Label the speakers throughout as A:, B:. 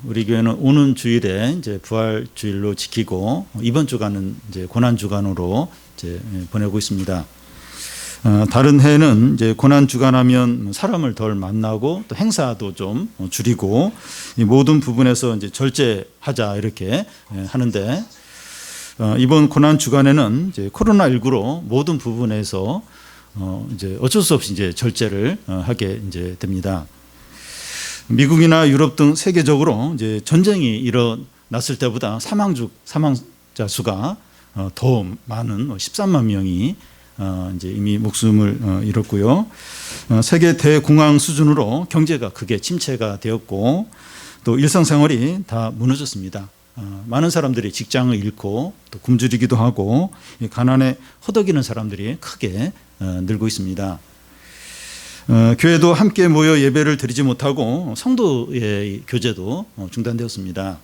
A: 우리 교회는 오는 주일에 이제 부활 주일로 지키고 이번 주간은 이제 고난 주간으로 이제 보내고 있습니다. 다른 해는 이제 고난 주간하면 사람을 덜 만나고 또 행사도 좀 줄이고 이 모든 부분에서 이제 절제하자 이렇게 하는데 이번 고난 주간에는 이제 코로나19로 모든 부분에서 이제 어쩔 수 없이 이제 절제를 하게 이제 됩니다. 미국이나 유럽 등 세계적으로 이제 전쟁이 일어났을 때보다 사망자 수가 더 많은 13만 명이 이제 이미 목숨을 잃었고요. 세계 대공황 수준으로 경제가 크게 침체가 되었고 또 일상생활이 다 무너졌습니다. 많은 사람들이 직장을 잃고 또 굶주리기도 하고 가난에 허덕이는 사람들이 크게 늘고 있습니다. 교회도 함께 모여 예배를 드리지 못하고 성도의 교제도 중단되었습니다.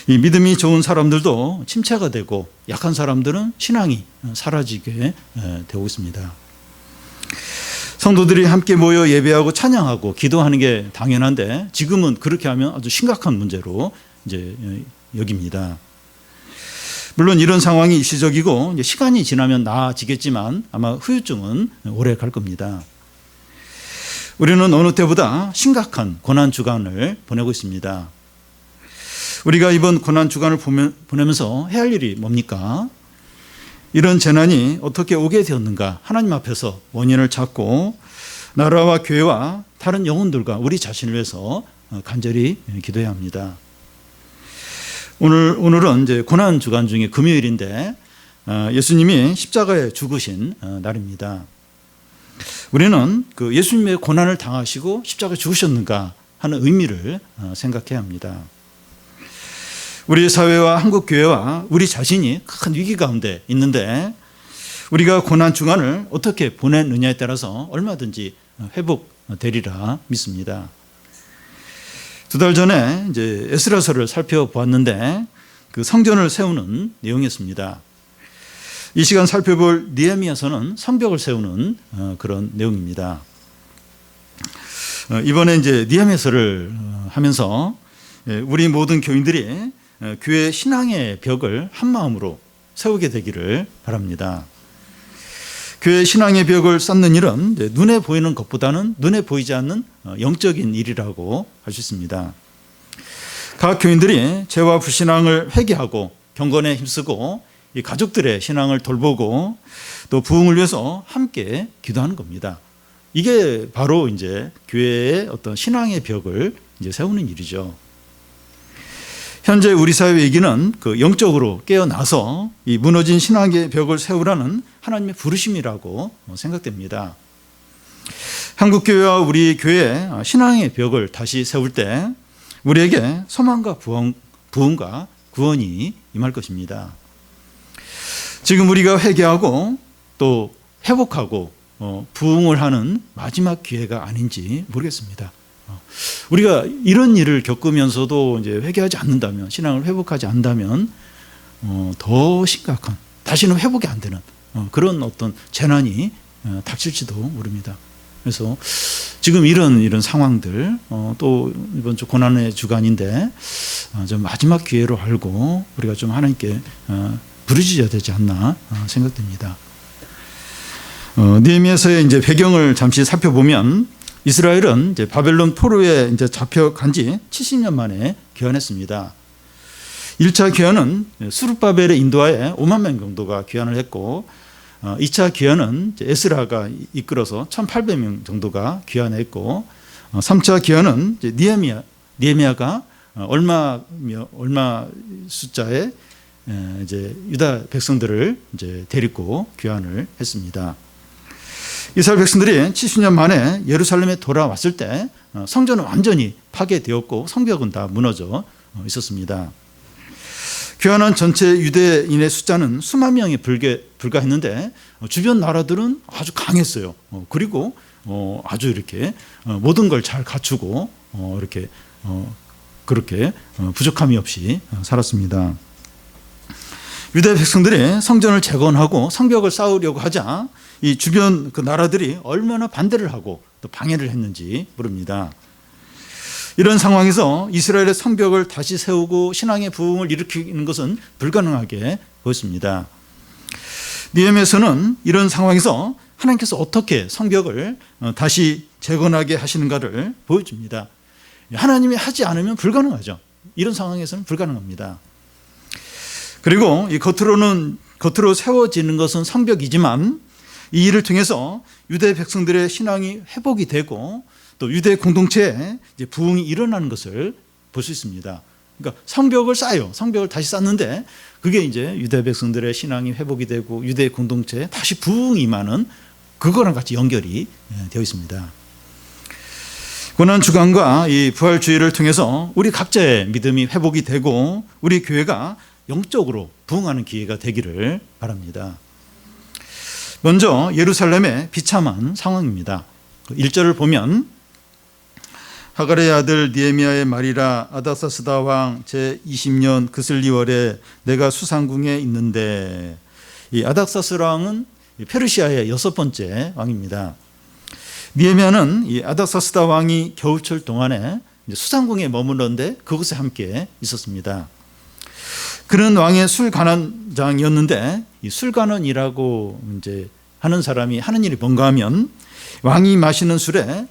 A: 이 믿음이 좋은 사람들도 침체가 되고 약한 사람들은 신앙이 사라지게 되고 있습니다. 성도들이 함께 모여 예배하고 찬양하고 기도하는 게 당연한데 지금은 그렇게 하면 아주 심각한 문제로 이제 여깁니다. 물론 이런 상황이 일시적이고 이제 시간이 지나면 나아지겠지만 아마 후유증은 오래 갈 겁니다. 우리는 어느 때보다 심각한 고난 주간을 보내고 있습니다. 우리가 이번 고난 주간을 보내면서 해야 할 일이 뭡니까? 이런 재난이 어떻게 오게 되었는가? 하나님 앞에서 원인을 찾고 나라와 교회와 다른 영혼들과 우리 자신을 위해서 간절히 기도해야 합니다. 오늘은 이제 고난 주간 중에 금요일인데 예수님이 십자가에 죽으신 날입니다. 우리는 그 예수님의 고난을 당하시고 십자가에 죽으셨는가 하는 의미를 생각해야 합니다. 우리 사회와 한국 교회와 우리 자신이 큰 위기 가운데 있는데 우리가 고난 주간을 어떻게 보내느냐에 따라서 얼마든지 회복되리라 믿습니다. 2달 전에 이제 에스라서를 살펴보았는데 그 성전을 세우는 내용이었습니다. 이 시간 살펴볼 느헤미야서는 성벽을 세우는 그런 내용입니다. 이번에 이제 느헤미야서를 하면서 우리 모든 교인들이 교회 신앙의 벽을 한 마음으로 세우게 되기를 바랍니다. 교회 신앙의 벽을 쌓는 일은 눈에 보이는 것보다는 눈에 보이지 않는 영적인 일이라고 할 수 있습니다. 각 교인들이 죄와 불신앙을 회개하고 경건에 힘쓰고 이 가족들의 신앙을 돌보고 또 부흥을 위해서 함께 기도하는 겁니다. 이게 바로 이제 교회의 어떤 신앙의 벽을 이제 세우는 일이죠. 현재 우리 사회 위기는 그 영적으로 깨어나서 이 무너진 신앙의 벽을 세우라는 하나님의 부르심이라고 생각됩니다. 한국 교회와 우리 교회의 신앙의 벽을 다시 세울 때 우리에게 소망과 부흥과 구원이 임할 것입니다. 지금 우리가 회개하고 또 회복하고 부흥을 하는 마지막 기회가 아닌지 모르겠습니다. 우리가 이런 일을 겪으면서도 이제 회개하지 않는다면, 신앙을 회복하지 않는다면 더 심각한, 다시는 회복이 안 되는 그런 어떤 재난이 닥칠지도 모릅니다. 그래서 지금 이런 상황들, 또 이번 주 고난의 주간인데 좀 마지막 기회로 알고 우리가 좀 하나님께 부르짖어야 되지 않나 생각됩니다. 느헤미야서의 이제 배경을 잠시 살펴보면 이스라엘은 이제 바벨론 포로에 이제 잡혀간 지 70년 만에 귀환했습니다. 1차 귀환은 스룹바벨의 인도하에 5만 명 정도가 귀환을 했고 2차 귀환은 에스라가 이끌어서 1,800명 정도가 귀환했고 3차 귀환은 느헤미야가 얼마 숫자의 이제 유다 백성들을 이제 데리고 귀환을 했습니다. 이스라엘 백성들이 70년 만에 예루살렘에 돌아왔을 때 성전은 완전히 파괴되었고 성벽은 다 무너져 있었습니다. 귀환한 전체 유대인의 숫자는 수만 명에 불과했는데 주변 나라들은 아주 강했어요. 그리고 아주 이렇게 모든 걸 잘 갖추고 이렇게 그렇게 부족함이 없이 살았습니다. 유대 백성들이 성전을 재건하고 성벽을 쌓으려고 하자 이 주변 그 나라들이 얼마나 반대를 하고 또 방해를 했는지 모릅니다. 이런 상황에서 이스라엘의 성벽을 다시 세우고 신앙의 부흥을 일으키는 것은 불가능하게 보였습니다. 느헤미야서는 이런 상황에서 하나님께서 어떻게 성벽을 다시 재건하게 하시는가를 보여줍니다. 하나님이 하지 않으면 불가능하죠. 이런 상황에서는 불가능합니다. 그리고 이 겉으로 세워지는 것은 성벽이지만 이 일을 통해서 유대 백성들의 신앙이 회복이 되고 또 유대 공동체에 이제 부흥이 일어나는 것을 볼 수 있습니다. 그러니까 성벽을 쌓아요. 성벽을 다시 쌓는데 그게 이제 유대 백성들의 신앙이 회복이 되고 유대 공동체에 다시 부흥이 임하는 그거랑 같이 연결이 되어 있습니다. 고난 주간과 이 부활주의를 통해서 우리 각자의 믿음이 회복이 되고 우리 교회가 영적으로 부흥하는 기회가 되기를 바랍니다. 먼저 예루살렘의 비참한 상황입니다. 1절을 보면 하갈의 아들 느헤미야의 말이라 아닥사스다 왕 제20년 그슬리월에 내가 수상궁에 있는데, 이 아닥사스 왕은 페르시아의 6번째 왕입니다. 느헤미야는 이 아닥사스다 왕이 겨울철 동안에 수상궁에 머물렀는데 그곳에 함께 있었습니다. 그는 왕의 술관원장이었는데 이 술관원이라고 이제 하는 사람이 하는 일이 뭔가 하면 왕이 마시는 술에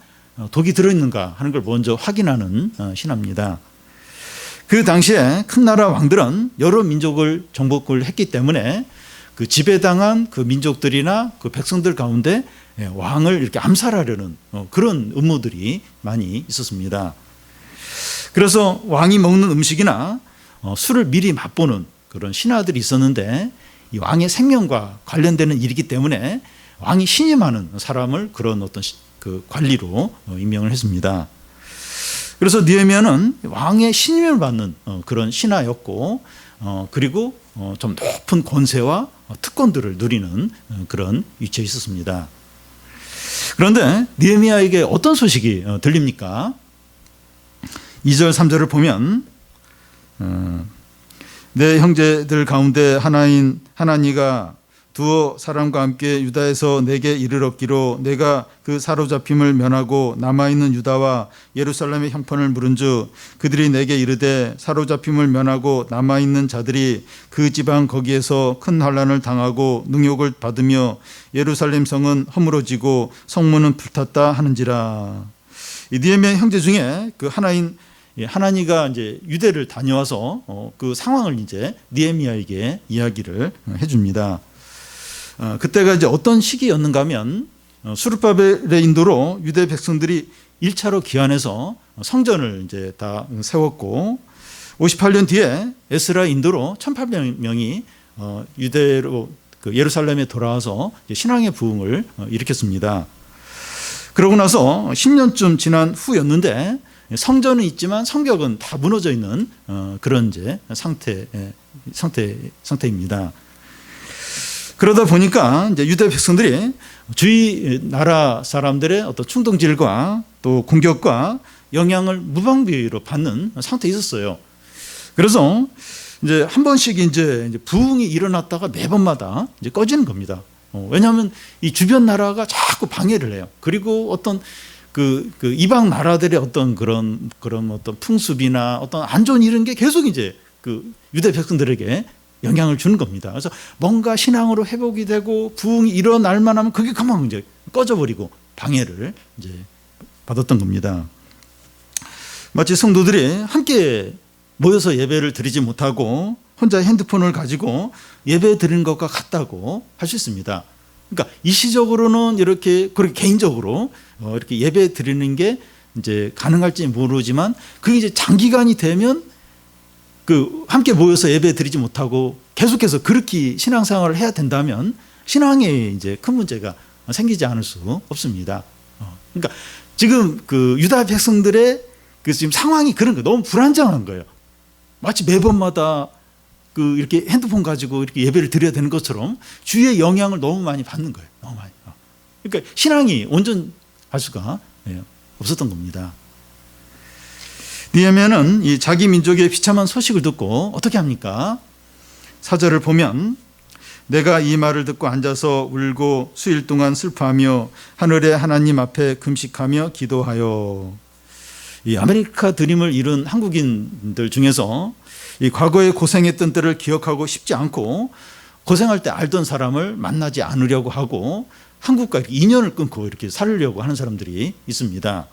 A: 독이 들어있는가 하는 걸 먼저 확인하는 신하입니다. 그 당시에 큰 나라 왕들은 여러 민족을 정복을 했기 때문에 그 지배당한 그 민족들이나 그 백성들 가운데 왕을 이렇게 암살하려는 그런 음모들이 많이 있었습니다. 그래서 왕이 먹는 음식이나 술을 미리 맛보는 그런 신하들이 있었는데 이 왕의 생명과 관련되는 일이기 때문에 왕이 신임하는 사람을 그런 어떤 그 관리로 임명을 했습니다. 그래서 느헤미야는 왕의 신임을 받는 그런 신하였고 그리고 좀 높은 권세와 특권들을 누리는 그런 위치에 있었습니다. 그런데 느헤미야에게 어떤 소식이 들립니까? 2절 3절을 보면 내 형제들 가운데 하나인 하나니가 두어 사람과 함께 유다에서 내게 이르렀기로 내가 그 사로잡힘을 면하고 남아있는 유다와 예루살렘의 형편을 물은즉 그들이 내게 이르되 사로잡힘을 면하고 남아있는 자들이 그 지방 거기에서 큰 환난을 당하고 능욕을 받으며 예루살렘 성은 허물어지고 성문은 불탔다 하는지라. 이 느헤미야 형제 중에 그 하나인 하나니가 이제 유대를 다녀와서 그 상황을 이제 느헤미야에게 이야기를 해줍니다. 그때가 이제 어떤 시기였는가 하면 수르바벨의 인도로 유대 백성들이 1차로 귀환해서 성전을 이제 다 세웠고 58년 뒤에 에스라 인도로 1,800명이 유대로 그 예루살렘에 돌아와서 신앙의 부흥을 일으켰습니다. 그러고 나서 10년쯤 지난 후였는데 성전은 있지만 성벽은 다 무너져 있는 그런 이제 상태입니다. 그러다 보니까 이제 유대 백성들이 주위 나라 사람들의 어떤 충동질과 또 공격과 영향을 무방비로 받는 상태에 있었어요. 그래서 이제 한 번씩 이제 부흥이 일어났다가 매번마다 이제 꺼지는 겁니다. 왜냐하면 이 주변 나라가 자꾸 방해를 해요. 그리고 어떤 그 이방 나라들의 어떤 그런 어떤 풍습이나 어떤 안 좋은 이런 게 계속 이제 그 유대 백성들에게 영향을 주는 겁니다. 그래서 뭔가 신앙으로 회복이 되고 부흥이 일어날 만하면 그게 가만 이제 꺼져버리고 방해를 이제 받았던 겁니다. 마치 성도들이 함께 모여서 예배를 드리지 못하고 혼자 핸드폰을 가지고 예배 드리는 것과 같다고 할 수 있습니다. 그러니까 일시적으로는 이렇게 그렇게 개인적으로 이렇게 예배 드리는 게 이제 가능할지 모르지만 그게 이제 장기간이 되면 그 함께 모여서 예배 드리지 못하고 계속해서 그렇게 신앙생활을 해야 된다면 신앙에 이제 큰 문제가 생기지 않을 수 없습니다. 그러니까 지금 그 유다 백성들의 그 지금 상황이 그런 거예요. 너무 불안정한 거예요. 마치 매번마다 그 이렇게 핸드폰 가지고 이렇게 예배를 드려야 되는 것처럼 주위의 영향을 너무 많이 받는 거예요. 너무 많이. 그러니까 신앙이 온전할 수가 없었던 겁니다. 느헤미야는 이 자기 민족의 비참한 소식을 듣고 어떻게 합니까? 4절을 보면 내가 이 말을 듣고 앉아서 울고 수일 동안 슬퍼하며 하늘의 하나님 앞에 금식하며 기도하여. 이 아메리카 드림을 이룬 한국인들 중에서 이 과거에 고생했던 때를 기억하고 싶지 않고 고생할 때 알던 사람을 만나지 않으려고 하고 한국과 인연을 끊고 이렇게 살려고 하는 사람들이 있습니다.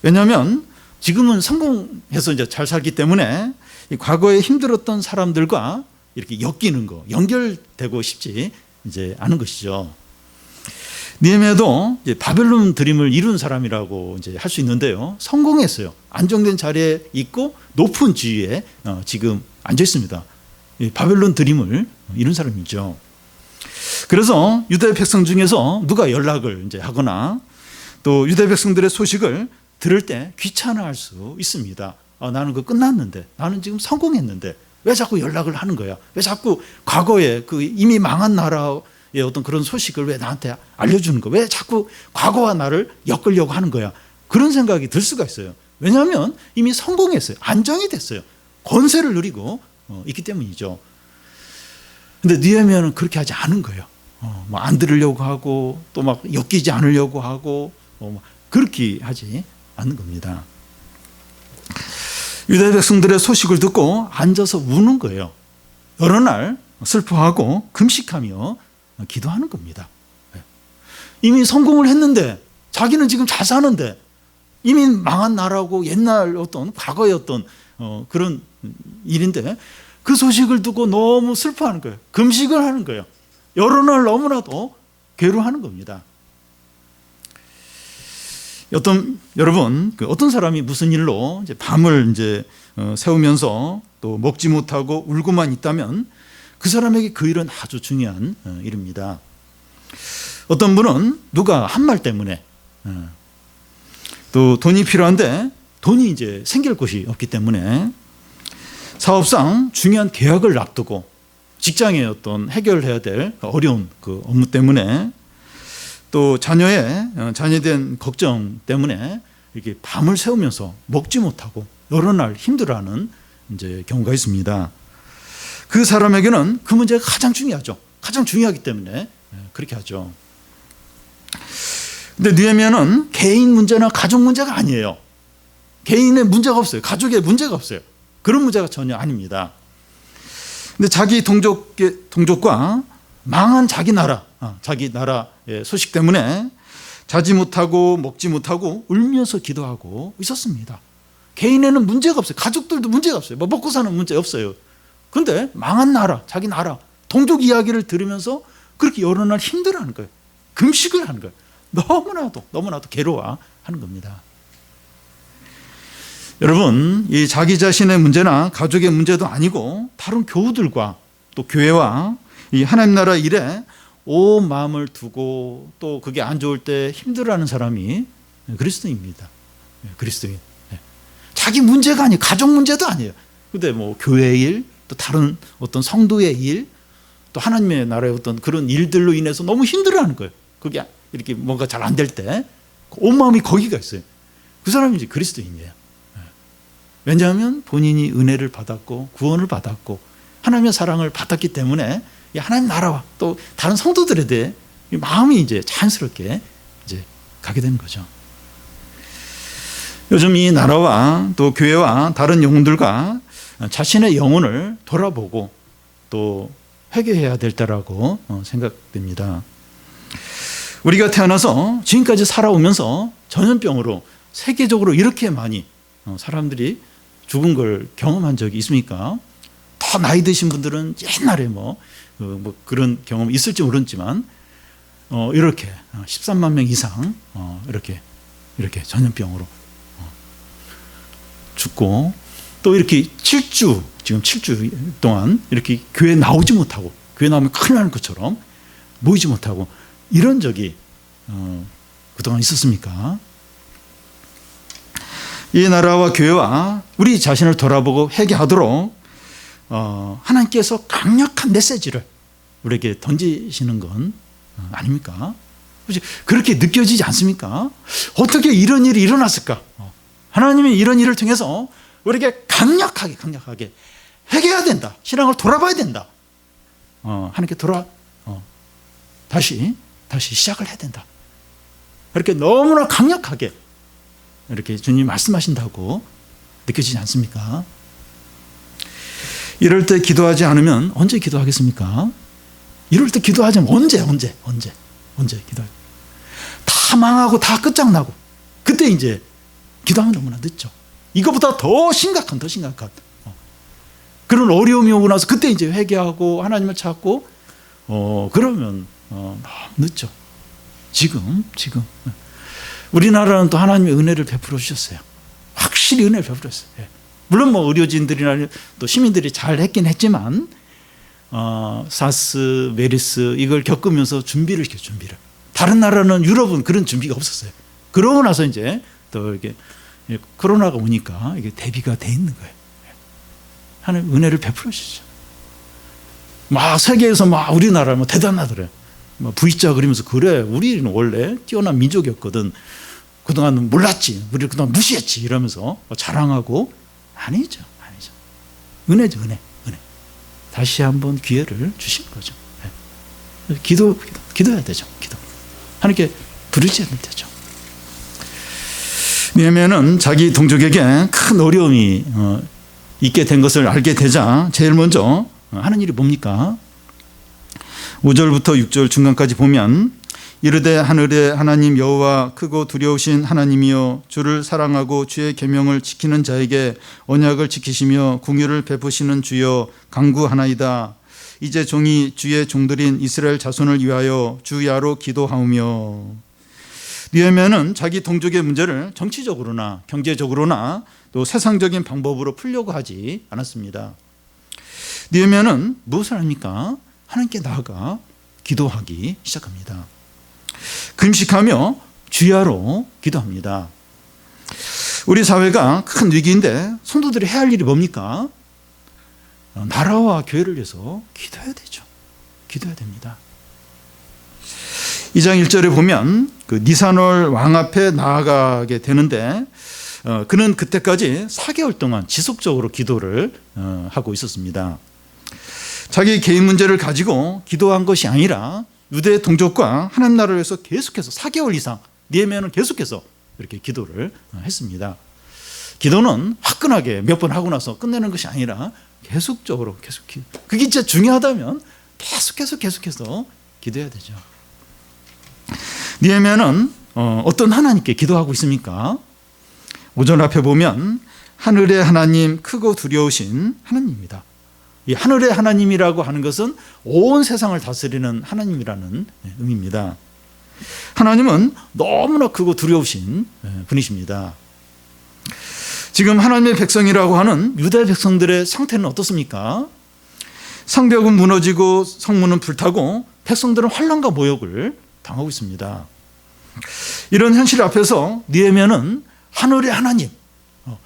A: 왜냐하면 지금은 성공해서 이제 잘 살기 때문에 이 과거에 힘들었던 사람들과 이렇게 엮이는 거, 연결되고 싶지 이제 않은 것이죠. 느헤미야도 이제 바벨론 드림을 이룬 사람이라고 이제 할 수 있는데요. 성공했어요. 안정된 자리에 있고 높은 지위에 지금 앉아 있습니다. 바벨론 드림을 이룬 사람이죠. 그래서 유대 백성 중에서 누가 연락을 이제 하거나 또 유대 백성들의 소식을 들을 때 귀찮아할 수 있습니다. 나는 그거 끝났는데, 나는 지금 성공했는데 왜 자꾸 연락을 하는 거야? 왜 자꾸 과거에 그 이미 망한 나라의 어떤 그런 소식을 왜 나한테 알려주는 거야? 왜 자꾸 과거와 나를 엮으려고 하는 거야? 그런 생각이 들 수가 있어요. 왜냐하면 이미 성공했어요. 안정이 됐어요. 권세를 누리고 있기 때문이죠. 근데 느헤미야는 그렇게 하지 않은 거예요. 뭐 안 들으려고 하고 또 막 엮이지 않으려고 하고 그렇게 하지 않는 겁니다. 유대 백성들의 소식을 듣고 앉아서 우는 거예요. 여러 날 슬퍼하고 금식하며 기도하는 겁니다. 이미 성공을 했는데 자기는 지금 잘 사는데 이미 망한 나라고 옛날 어떤 과거의 어떤 그런 일인데 그 소식을 듣고 너무 슬퍼하는 거예요. 금식을 하는 거예요. 여러 날 너무나도 괴로워하는 겁니다. 여러분, 어떤 사람이 무슨 일로 이제 밤을 이제 새우면서 또 먹지 못하고 울고만 있다면 그 사람에게 그 일은 아주 중요한 일입니다. 어떤 분은 누가 한 말 때문에 또 돈이 필요한데 돈이 이제 생길 곳이 없기 때문에 사업상 중요한 계약을 앞두고 직장의 어떤 해결해야 될 어려운 그 업무 때문에 또 자녀에 대한 걱정 때문에 이렇게 밤을 새우면서 먹지 못하고 여러 날 힘들어하는 이제 경우가 있습니다. 그 사람에게는 그 문제가 가장 중요하죠. 가장 중요하기 때문에 그렇게 하죠. 근데 느헤미야는 개인 문제나 가족 문제가 아니에요. 개인의 문제가 없어요. 가족의 문제가 없어요. 그런 문제가 전혀 아닙니다. 근데 자기 동족과 망한 자기 나라의 소식 때문에 자지 못하고 먹지 못하고 울면서 기도하고 있었습니다. 개인에는 문제가 없어요. 가족들도 문제가 없어요. 뭐 먹고 사는 문제 없어요. 그런데 망한 나라, 자기 나라, 동족 이야기를 들으면서 그렇게 여러 날 힘들어하는 거예요. 금식을 하는 거예요. 너무나도 괴로워하는 겁니다. 여러분, 이 자기 자신의 문제나 가족의 문제도 아니고 다른 교우들과 또 교회와 이 하나님 나라 일에 온 마음을 두고 또 그게 안 좋을 때 힘들어하는 사람이 그리스도인입니다. 그리스도인. 자기 문제가 아니에요. 가족 문제도 아니에요. 근데 뭐 교회의 일, 또 다른 어떤 성도의 일, 또 하나님의 나라의 어떤 그런 일들로 인해서 너무 힘들어하는 거예요. 그게 이렇게 뭔가 잘 안 될 때 온 마음이 거기가 있어요. 그 사람이 이제 그리스도인이에요. 왜냐하면 본인이 은혜를 받았고 구원을 받았고 하나님의 사랑을 받았기 때문에 하나님 나라와 또 다른 성도들에 대해 마음이 이제 자연스럽게 이제 가게 되는 거죠. 요즘 이 나라와 또 교회와 다른 영혼들과 자신의 영혼을 돌아보고 또 회개해야 될 때라고 생각됩니다. 우리가 태어나서 지금까지 살아오면서 전염병으로 세계적으로 이렇게 많이 사람들이 죽은 걸 경험한 적이 있습니까? 더 나이 드신 분들은 옛날에 뭐 그런 경험이 있을지 모르지만 이렇게 13만 명 이상 이렇게 전염병으로 죽고 또 이렇게 지금 7주 동안 이렇게 교회 나오지 못하고 교회 나오면 큰일 나는 것처럼 모이지 못하고 이런 적이 그동안 있었습니까? 이 나라와 교회와 우리 자신을 돌아보고 회개하도록 하나님께서 강력한 메시지를 우리에게 던지시는 건 아닙니까? 그렇게 느껴지지 않습니까? 어떻게 이런 일이 일어났을까? 하나님이 이런 일을 통해서 우리에게 강력하게 회개해야 된다. 신앙을 돌아봐야 된다. 하나님께 다시 시작을 해야 된다. 이렇게 너무나 강력하게 이렇게 주님이 말씀하신다고 느껴지지 않습니까? 이럴 때 기도하지 않으면 언제 기도하겠습니까? 이럴 때 기도하지 않으면 언제 기도하겠습니까? 다 망하고 다 끝장나고 그때 이제 기도하면 너무나 늦죠. 이거보다 더 심각한 그런 어려움이 오고 나서 그때 이제 회개하고 하나님을 찾고 그러면 너무 늦죠. 지금 우리나라는 또 하나님의 은혜를 베풀어 주셨어요. 확실히 은혜를 베풀어 주셨어요. 물론 뭐 의료진들이나 또 시민들이 잘 했긴 했지만 사스, 메르스 이걸 겪으면서 준비를 시켜요. 다른 나라는 유럽은 그런 준비가 없었어요. 그러고 나서 이제 또 이렇게 코로나가 오니까 이게 대비가 돼 있는 거예요. 하나님 은혜를 베풀어 주시죠. 막 세계에서 막 우리나라 뭐 대단하더래. 뭐 V자 그리면서 그래 우리는 원래 뛰어난 민족이었거든. 그동안 몰랐지. 우리 그동안 무시했지. 이러면서 자랑하고 아니죠. 은혜죠. 은혜. 다시 한번 기회를 주신 거죠. 기도해야 되죠. 하나님께 부르셔야 되죠. 느헤미야는 자기 동족에게 큰 어려움이 있게 된 것을 알게 되자 제일 먼저 하는 일이 뭡니까? 5절부터 6절 중간까지 보면 이르되 하늘의 하나님 여호와 크고 두려우신 하나님이여 주를 사랑하고 주의 계명을 지키는 자에게 언약을 지키시며 긍휼을 베푸시는 주여 간구하나이다. 이제 종이 주의 종들인 이스라엘 자손을 위하여 주야로 기도하오며. 느헤미야는 자기 동족의 문제를 정치적으로나 경제적으로나 또 세상적인 방법으로 풀려고 하지 않았습니다. 느헤미야는 무엇을 합니까? 하나님께 나아가 기도하기 시작합니다. 금식하며 주야로 기도합니다. 우리 사회가 큰 위기인데 성도들이 해야 할 일이 뭡니까? 나라와 교회를 위해서 기도해야 되죠. 기도해야 됩니다. 2장 1절에 보면 그 니산월 왕 앞에 나아가게 되는데 그는 그때까지 4개월 동안 지속적으로 기도를 하고 있었습니다. 자기 개인 문제를 가지고 기도한 것이 아니라 유대 동족과 하나님 나라를 위해서 계속해서 4개월 이상 느헤미야는 계속해서 이렇게 기도를 했습니다. 기도는 화끈하게 몇 번 하고 나서 끝내는 것이 아니라 계속적으로 그게 진짜 중요하다면 계속해서 기도해야 되죠. 느헤미야는 어떤 하나님께 기도하고 있습니까? 5절 앞에 보면 하늘의 하나님 크고 두려우신 하나님입니다. 이 하늘의 하나님이라고 하는 것은 온 세상을 다스리는 하나님이라는 의미입니다. 하나님은 너무나 크고 두려우신 분이십니다. 지금 하나님의 백성이라고 하는 유대 백성들의 상태는 어떻습니까? 성벽은 무너지고 성문은 불타고 백성들은 환난과 모욕을 당하고 있습니다. 이런 현실 앞에서 느헤미야는 하늘의 하나님,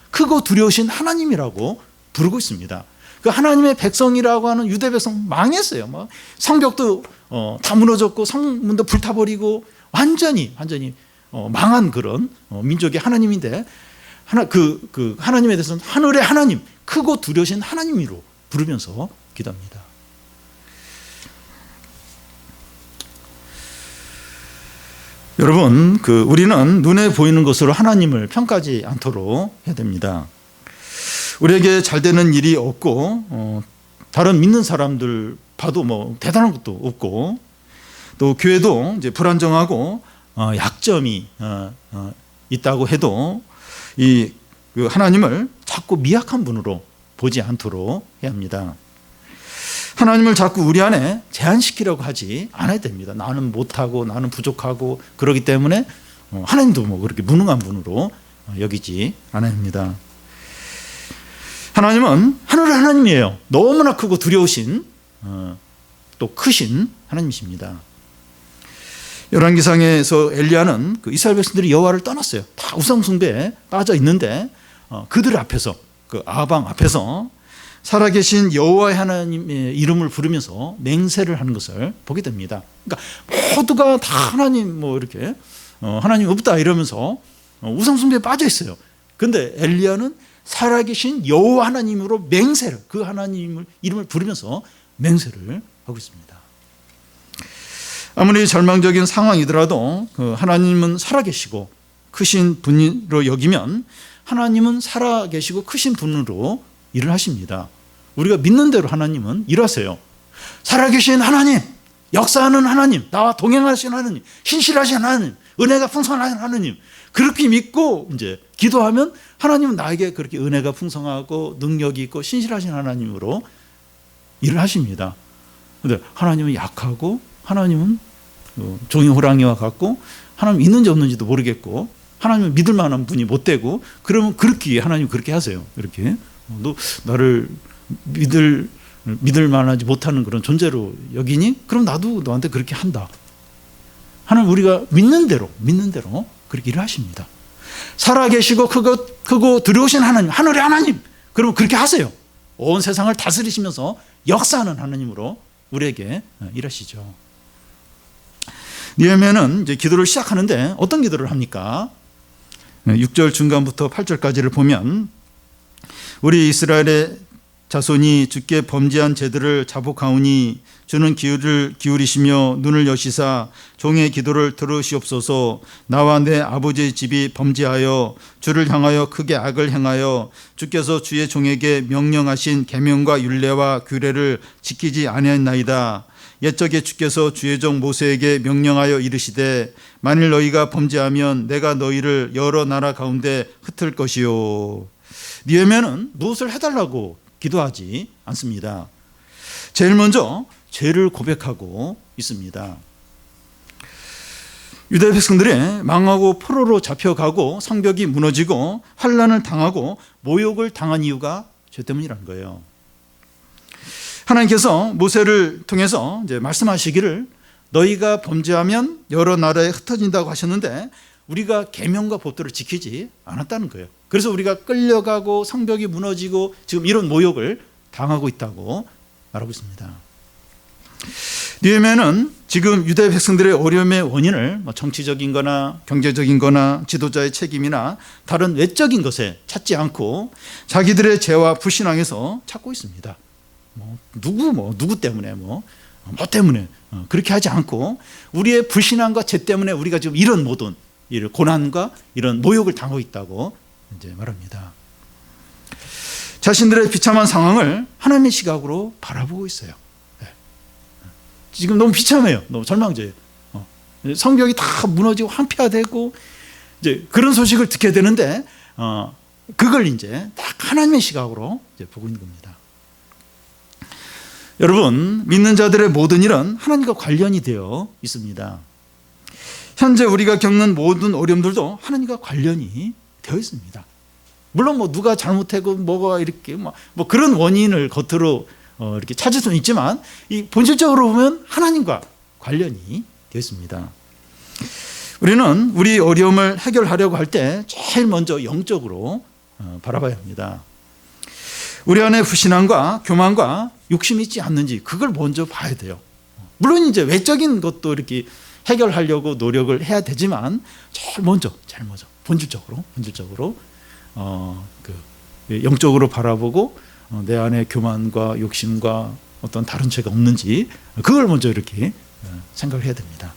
A: 크고 두려우신 하나님이라고 부르고 있습니다. 그 하나님의 백성이라고 하는 유대 백성 망했어요. 막 성벽도 다 무너졌고 성문도 불타버리고 완전히 망한 그런 민족의 하나님인데 그 하나님에 대해서는 하늘의 하나님, 크고 두려우신 하나님으로 부르면서 기도합니다. 여러분, 우리는 눈에 보이는 것으로 하나님을 평가하지 않도록 해야 됩니다. 우리에게 잘 되는 일이 없고 다른 믿는 사람들 봐도 뭐 대단한 것도 없고 또 교회도 이제 불안정하고 약점이 있다고 해도 그 하나님을 자꾸 미약한 분으로 보지 않도록 해야 합니다. 하나님을 자꾸 우리 안에 제한시키려고 하지 않아야 됩니다. 나는 못하고 나는 부족하고 그러기 때문에 하나님도 뭐 그렇게 무능한 분으로 여기지 않아야 합니다. 하나님은 하늘의 하나님이에요. 너무나 크고 두려우신 또 크신 하나님이십니다. 열왕기상에서 엘리야는 그 이스라엘 백성들이 여호와를 떠났어요. 다 우상 숭배에 빠져 있는데 그들 앞에서 그 아방 앞에서 살아계신 여호와의 하나님의 이름을 부르면서 맹세를 하는 것을 보게 됩니다. 그러니까 모두가 다 하나님 뭐 이렇게 하나님 없다 이러면서 우상 숭배에 빠져 있어요. 그런데 엘리야는 살아계신 여호와 하나님으로 맹세를 그 하나님을 이름을 부르면서 맹세를 하고 있습니다. 아무리 절망적인 상황이더라도 그 하나님은 살아계시고 크신 분으로 여기면 하나님은 살아계시고 크신 분으로 일을 하십니다. 우리가 믿는 대로 하나님은 일하세요. 살아계신 하나님, 역사하는 하나님, 나와 동행하신 하나님, 신실하신 하나님, 은혜가 풍성하신 하나님, 그렇게 믿고 이제 기도하면 하나님은 나에게 그렇게 은혜가 풍성하고 능력이 있고 신실하신 하나님으로 일을 하십니다. 그런데 하나님은 약하고 하나님은 종이 호랑이와 같고 하나님 있는지 없는지도 모르겠고 하나님은 믿을 만한 분이 못 되고, 그러면 그렇게 하나님 그렇게 하세요. 이렇게 너 나를 믿을 만하지 못하는 그런 존재로 여기니? 그럼 나도 너한테 그렇게 한다. 하나님 우리가 믿는 대로 그렇게 일을 하십니다. 살아계시고 크고 두려우신 하나님, 하늘의 하나님, 그러면 그렇게 하세요. 온 세상을 다스리시면서 역사하는 하나님으로 우리에게 일하시죠. 느헤미야는 이제 기도를 시작하는데 어떤 기도를 합니까? 6절 중간부터 8절까지를 보면 우리 이스라엘의 자손이 주께 범죄한 죄들을 자복하오니 주는 귀를 기울이시며 눈을 여시사 종의 기도를 들으시옵소서. 나와 내 아버지의 집이 범죄하여 주를 향하여 크게 악을 행하여 주께서 주의 종에게 명령하신 계명과 율례와 규례를 지키지 아니하였나이다. 옛적에 주께서 주의 종 모세에게 명령하여 이르시되 만일 너희가 범죄하면 내가 너희를 여러 나라 가운데 흩을 것이요. 느헤미야는 무엇을 해달라고 기도하지 않습니다. 제일 먼저 죄를 고백하고 있습니다. 유대 백성들이 망하고 포로로 잡혀가고 성벽이 무너지고 환난을 당하고 모욕을 당한 이유가 죄 때문이라는 거예요. 하나님께서 모세를 통해서 이제 말씀하시기를 너희가 범죄하면 여러 나라에 흩어진다고 하셨는데 우리가 계명과 법도를 지키지 않았다는 거예요. 그래서 우리가 끌려가고 성벽이 무너지고 지금 이런 모욕을 당하고 있다고 말하고 있습니다. 느헤미야는 지금 유대 백성들의 어려움의 원인을 정치적인 거나 경제적인 거나 지도자의 책임이나 다른 외적인 것에 찾지 않고 자기들의 죄와 불신앙에서 찾고 있습니다. 누구 때문에 뭐 때문에 그렇게 하지 않고 우리의 불신앙과 죄 때문에 우리가 지금 이런 모든 이런 고난과 이런 모욕을 당하고 있다고 이제 말합니다. 자신들의 비참한 상황을 하나님의 시각으로 바라보고 있어요. 지금 너무 비참해요. 너무 절망적이에요. 성벽이 다 무너지고 황폐화되고 이제 그런 소식을 듣게 되는데 그걸 이제 딱 하나님의 시각으로 이제 보고 있는 겁니다. 여러분, 믿는 자들의 모든 일은 하나님과 관련이 되어 있습니다. 현재 우리가 겪는 모든 어려움들도 하나님과 관련이 되어 있습니다. 물론 누가 잘못하고 뭐가 이렇게 뭐 그런 원인을 겉으로 이렇게 찾을 수는 있지만 이 본질적으로 보면 하나님과 관련이 되어 있습니다. 우리는 우리 어려움을 해결하려고 할 때 제일 먼저 영적으로 바라봐야 합니다. 우리 안에 불신앙과 교만과 욕심이 있지 않는지 그걸 먼저 봐야 돼요. 물론 이제 외적인 것도 이렇게 해결하려고 노력을 해야 되지만 제일 먼저 본질적으로 영적으로 바라보고 내 안에 교만과 욕심과 어떤 다른 죄가 없는지 그걸 먼저 이렇게 생각을 해야 됩니다.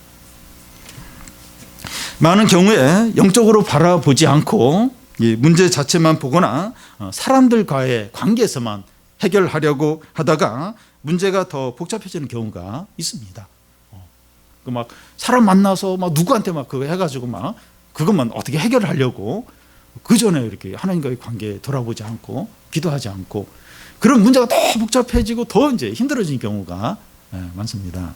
A: 많은 경우에 영적으로 바라보지 않고 문제 자체만 보거나 사람들과의 관계에서만 해결하려고 하다가 문제가 더 복잡해지는 경우가 있습니다. 막 사람 만나서 막 누구한테 막 그거 해가지고 막 그것만 어떻게 해결하려고 그 전에 이렇게 하나님과의 관계에 돌아보지 않고 기도하지 않고 그런 문제가 더 복잡해지고 더 이제 힘들어지는 경우가 많습니다.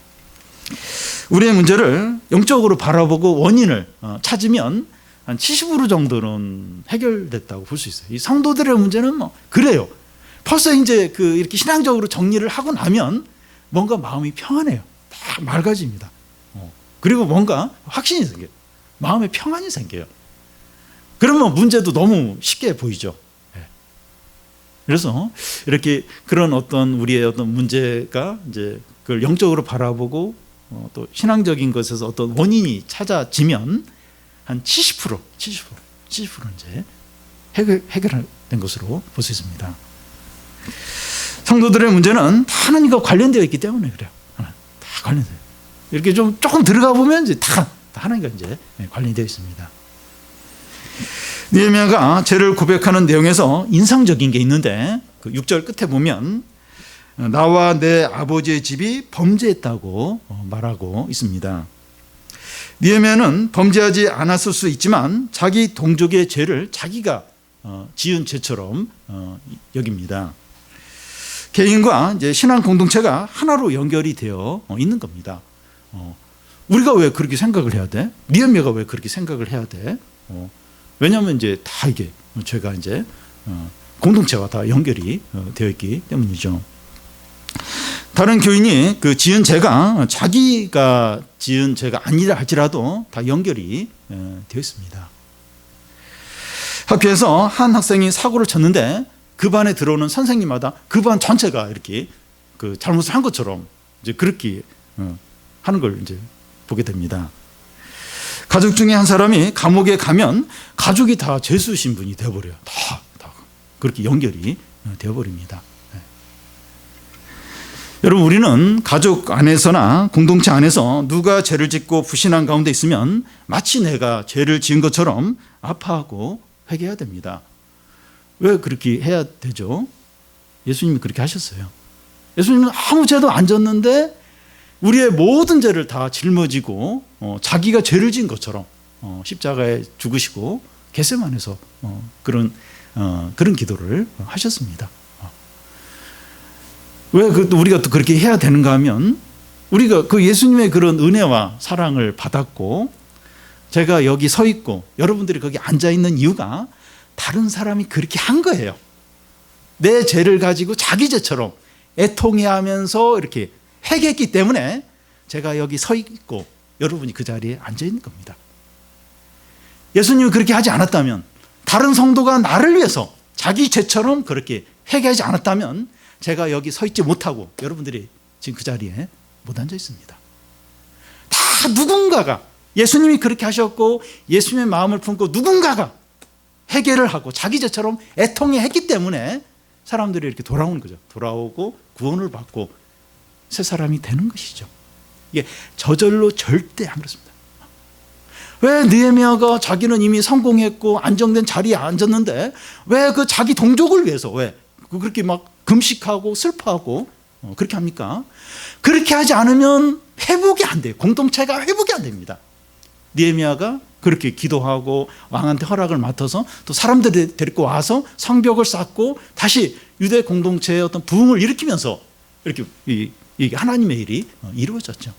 A: 우리의 문제를 영적으로 바라보고 원인을 찾으면 한 70% 정도는 해결됐다고 볼 수 있어요. 이 성도들의 문제는 그래요. 벌써 이제 이렇게 신앙적으로 정리를 하고 나면 뭔가 마음이 평안해요. 딱 맑아집니다. 그리고 뭔가 확신이 생겨요. 마음에 평안이 생겨요. 그러면 문제도 너무 쉽게 보이죠. 그래서 이렇게 그런 어떤 우리의 어떤 문제가 이제 그걸 영적으로 바라보고 또 신앙적인 것에서 어떤 원인이 찾아지면 한 70% 이제 해결된 것으로 볼 수 있습니다. 성도들의 문제는 다 하나님과 관련되어 있기 때문에 그래요. 다 관련돼요. 이렇게 좀 조금 들어가 보면 이제 다 하나님과 이제 관련되어 있습니다. 느헤미야가 죄를 고백하는 내용에서 인상적인 게 있는데 그 6절 끝에 보면 나와 내 아버지의 집이 범죄했다고 말하고 있습니다. 느헤미야는 범죄하지 않았을 수 있지만 자기 동족의 죄를 자기가 지은 죄처럼 여깁니다. 개인과 이제 신앙 공동체가 하나로 연결이 되어 있는 겁니다. 우리가 왜 그렇게 생각을 해야 돼? 느헤미야가 왜 그렇게 생각을 해야 돼? 왜냐하면 이제 다 이게 죄가 이제 공동체와 다 연결이 되어 있기 때문이죠. 다른 교인이 그 지은 죄가 자기가 지은 죄가 아니라 할지라도 다 연결이 되어 있습니다. 학교에서 한 학생이 사고를 쳤는데 그 반에 들어오는 선생님마다 그 반 전체가 이렇게 그 잘못을 한 것처럼 이제 그렇게 하는 걸 이제 보게 됩니다. 가족 중에 한 사람이 감옥에 가면 가족이 다 죄수 신분이 되어버려요. 다 그렇게 연결이 되어버립니다. 여러분, 우리는 가족 안에서나 공동체 안에서 누가 죄를 짓고 불신한 가운데 있으면 마치 내가 죄를 지은 것처럼 아파하고 회개해야 됩니다. 왜 그렇게 해야 되죠? 예수님이 그렇게 하셨어요. 예수님은 아무 죄도 안 졌는데 우리의 모든 죄를 다 짊어지고 자기가 죄를 지은 것처럼 십자가에 죽으시고 겟세마네에서 그런 기도를 하셨습니다. 왜 우리가 또 그렇게 해야 되는가 하면 우리가 그 예수님의 그런 은혜와 사랑을 받았고 제가 여기 서 있고 여러분들이 거기 앉아 있는 이유가 다른 사람이 그렇게 한 거예요. 내 죄를 가지고 자기 죄처럼 애통해하면서 이렇게 회개했기 때문에 제가 여기 서 있고 여러분이 그 자리에 앉아 있는 겁니다. 예수님이 그렇게 하지 않았다면, 다른 성도가 나를 위해서 자기 죄처럼 그렇게 회개하지 않았다면 제가 여기 서 있지 못하고 여러분들이 지금 그 자리에 못 앉아 있습니다. 다 누군가가, 예수님이 그렇게 하셨고 예수님의 마음을 품고 누군가가 회개를 하고 자기 죄처럼 애통해 했기 때문에 사람들이 이렇게 돌아오는 거죠. 돌아오고 구원을 받고 새 사람이 되는 것이죠. 이게 저절로 절대 안 그렇습니다. 왜 느헤미야가 자기는 이미 성공했고 안정된 자리에 앉았는데 왜 그 자기 동족을 위해서 왜 그렇게 막 금식하고 슬퍼하고 그렇게 합니까? 그렇게 하지 않으면 회복이 안 돼요. 공동체가 회복이 안 됩니다. 느헤미야가 그렇게 기도하고 왕한테 허락을 맡아서 또 사람들을 데리고 와서 성벽을 쌓고 다시 유대 공동체의 어떤 부흥을 일으키면서 이렇게 이 하나님의 일이 이루어졌죠.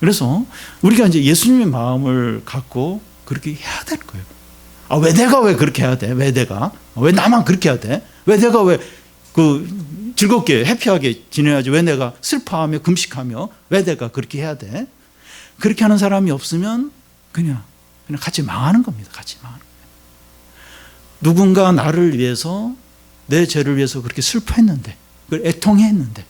A: 그래서 우리가 이제 예수님의 마음을 갖고 그렇게 해야 되는 거예요. 왜 내가 왜 그렇게 해야 돼? 왜 나만 그렇게 해야 돼? 왜 내가 왜 즐겁게 해피하게 지내야지? 왜 내가 슬퍼하며 금식하며 왜 내가 그렇게 해야 돼? 그렇게 하는 사람이 없으면 그냥 같이 망하는 겁니다. 같이 망하는 거예요. 누군가 나를 위해서, 내 죄를 위해서 그렇게 슬퍼했는데, 그걸 애통했는데,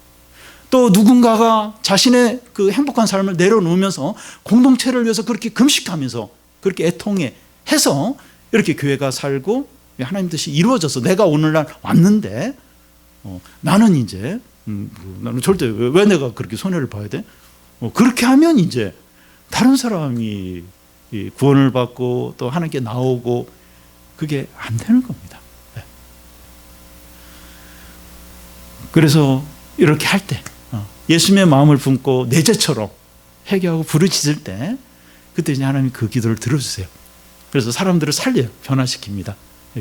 A: 또 누군가가 자신의 그 행복한 삶을 내려놓으면서 공동체를 위해서 그렇게 금식하면서 그렇게 애통해 해서 이렇게 교회가 살고 하나님 뜻이 이루어져서 내가 오늘날 왔는데 나는 이제 나는 절대 왜 내가 그렇게 손해를 봐야 돼? 그렇게 하면 이제 다른 사람이 구원을 받고 또 하나님께 나오고 그게 안 되는 겁니다. 그래서 이렇게 할 때 예수님의 마음을 품고 내 죄처럼 회개하고 부르짖을 때 그때 이제 하나님이 그 기도를 들어주세요. 그래서 사람들을 살려요. 변화시킵니다.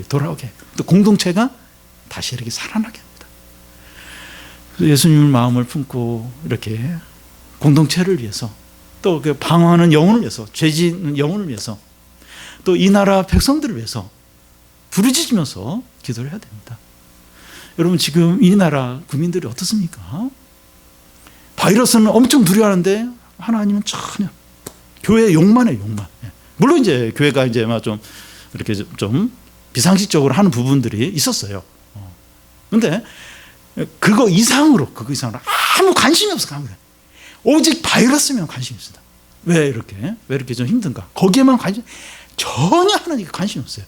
A: 돌아오게. 또 공동체가 다시 이렇게 살아나게 합니다. 그래서 예수님의 마음을 품고 이렇게 공동체를 위해서 또 그 방황하는 영혼을 위해서, 죄 짓는 영혼을 위해서, 또 이 나라 백성들을 위해서 부르짖으면서 기도를 해야 됩니다. 여러분, 지금 이 나라 국민들이 어떻습니까? 바이러스는 엄청 두려워하는데 하나님은 전혀 교회의 욕만 해요, 욕만. 물론 이제 교회가 이제 막 좀 이렇게 좀 비상식적으로 하는 부분들이 있었어요. 그런데 그거 이상으로 아무 관심이 없어. 오직 바이러스면 관심이 있습니다. 왜 이렇게 좀 힘든가? 거기에만 전혀 하나님께 관심이 없어요.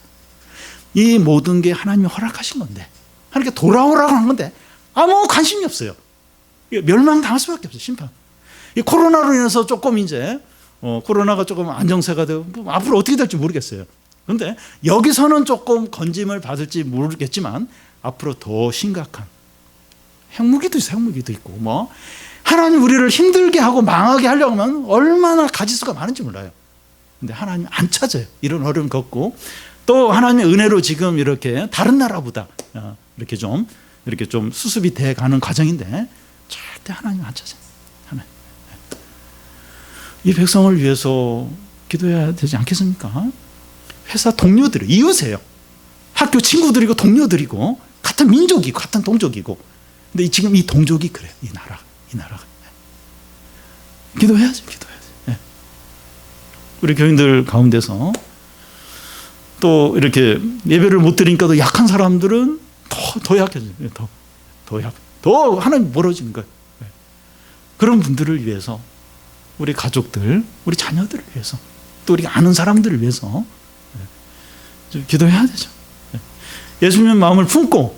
A: 이 모든 게 하나님이 허락하신 건데, 하나님께 돌아오라고 하는 건데 아무 관심이 없어요. 멸망당할 수밖에 없어요. 심판. 이 코로나로 인해서 조금 이제 코로나가 조금 안정세가 되고 앞으로 어떻게 될지 모르겠어요. 그런데 여기서는 조금 건짐을 받을지 모르겠지만 앞으로 더 심각한 핵무기도 있어요. 핵무기도 있고 뭐 하나님 우리를 힘들게 하고 망하게 하려고 하면 얼마나 가지수가 많은지 몰라요. 근데 하나님 안 찾아요. 이런 어려움 겪고 또 하나님의 은혜로 지금 이렇게 다른 나라보다 이렇게 좀 수습이 돼 가는 과정인데 절대 하나님 안 찾아요. 하나님. 이 백성을 위해서 기도해야 되지 않겠습니까? 회사 동료들, 이웃이에요. 학교 친구들이고 동료들이고 같은 민족이고 같은 동족이고. 근데 지금 이 동족이 그래요. 이 나라가. 기도해야죠. 우리 교인들 가운데서 또 이렇게 예배를 못 드리니까 더 약한 사람들은 더 약해져요. 더 하나님 멀어지는 거예요. 그런 분들을 위해서 우리 가족들, 우리 자녀들을 위해서 또 우리가 아는 사람들을 위해서 기도해야 되죠. 예수님 마음을 품고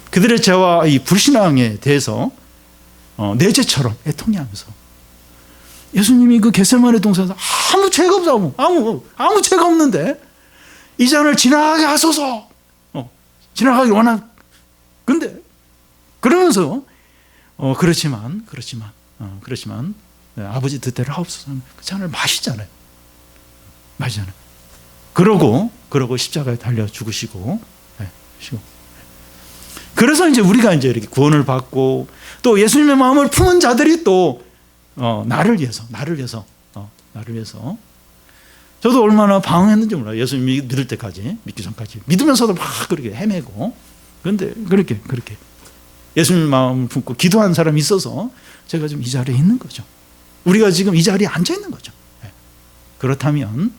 A: 그들의 죄와 이 불신앙에 대해서 내 죄처럼 애통해하면서 예수님이 그 겟세마네 동산에서 아무 죄가 없어 아무 죄가 없는데 이 잔을 지나가게 하소서 지나가기 원한 근데 그러면서 그렇지만 아버지 뜻대로 하옵소서 그 잔을 마시잖아요. 그러고 십자가에 달려 죽으시고 그래서 이제 우리가 이제 이렇게 구원을 받고 또 예수님의 마음을 품은 자들이 또 나를 위해서 저도 얼마나 방황했는지 몰라요. 예수님 믿을 때까지 믿기 전까지 믿으면서도 막 그렇게 헤매고 그런데 그렇게 예수님 마음을 품고 기도한 사람이 있어서 제가 지금 이 자리에 있는 거죠. 우리가 지금 이 자리에 앉아 있는 거죠. 그렇다면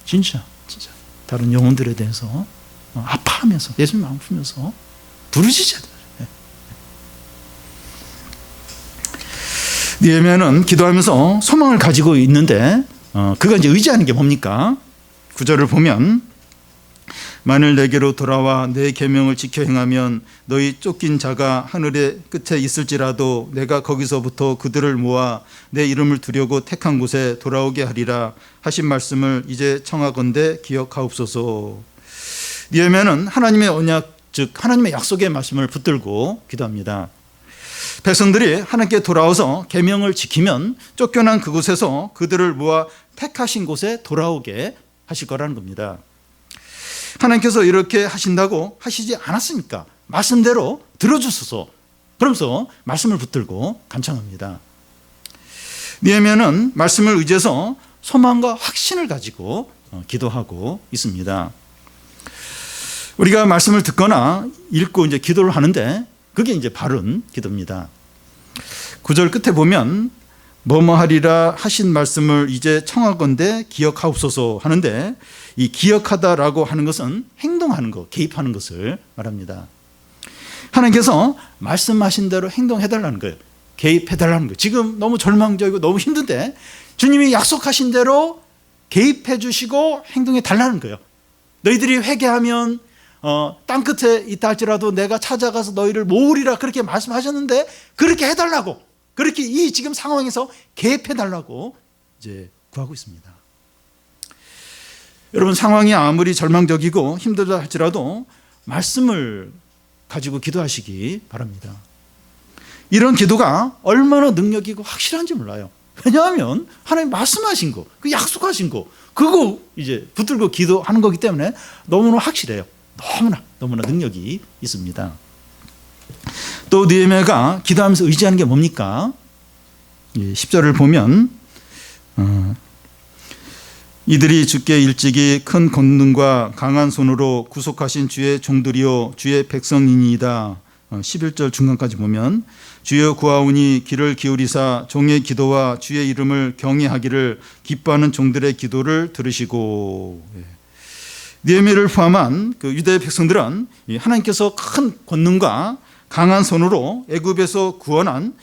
A: 진짜 다른 영혼들에 대해서 아파하면서 예수님 마음 품면서 부르짖어야 돼요. 느헤미야는 기도하면서 소망을 가지고 있는데 그가 이제 의지하는 게 뭡니까? 9절을 보면 만일 내게로 돌아와 내 계명을 지켜 행하면 너희 쫓긴 자가 하늘의 끝에 있을지라도 내가 거기서부터 그들을 모아 내 이름을 두려고 택한 곳에 돌아오게 하리라 하신 말씀을 이제 청하건대 기억하옵소서. 느헤미야는 하나님의 언약 즉 하나님의 약속의 말씀을 붙들고 기도합니다. 백성들이 하나님께 돌아와서 계명을 지키면 쫓겨난 그곳에서 그들을 모아 택하신 곳에 돌아오게 하실 거라는 겁니다. 하나님께서 이렇게 하신다고 하시지 않았습니까? 말씀대로 들어주소서. 그러면서 말씀을 붙들고 간청합니다. 느헤미야는 말씀을 의지해서 소망과 확신을 가지고 기도하고 있습니다. 우리가 말씀을 듣거나 읽고 이제 기도를 하는데 그게 이제 바른 기도입니다. 9절 끝에 보면 뭐뭐 하리라 하신 말씀을 이제 청하건대 기억하옵소서 하는데 이 기억하다라고 하는 것은 행동하는 것, 개입하는 것을 말합니다. 하나님께서 말씀하신 대로 행동해달라는 거예요. 개입해달라는 거예요. 지금 너무 절망적이고 너무 힘든데 주님이 약속하신 대로 개입해 주시고 행동해 달라는 거예요. 너희들이 회개하면 땅끝에 있다 할지라도 내가 찾아가서 너희를 모으리라 그렇게 말씀하셨는데 그렇게 해달라고 그렇게 이 지금 상황에서 개입해달라고 이제 구하고 있습니다. 여러분 상황이 아무리 절망적이고 힘들다 할지라도 말씀을 가지고 기도하시기 바랍니다. 이런 기도가 얼마나 능력이고 확실한지 몰라요. 왜냐하면 하나님 말씀하신 거, 그 약속하신 거 그거 이제 붙들고 기도하는 거기 때문에 너무나 확실해요. 너무나 능력이 있습니다. 또 느헤미야가 기도하면서 의지하는 게 뭡니까? 10절을 보면 이들이 주께 일찍이 큰 권능과 강한 손으로 구속하신 주의 종들이요 주의 백성이니이다. 11절 중간까지 보면 주여 구하오니 귀를 기울이사 종의 기도와 주의 이름을 경외하기를 기뻐하는 종들의 기도를 들으시고. 느헤미야를 포함한 그 유대 백성들은 하나님께서 큰 권능과 강한 손으로 애굽에서 구원한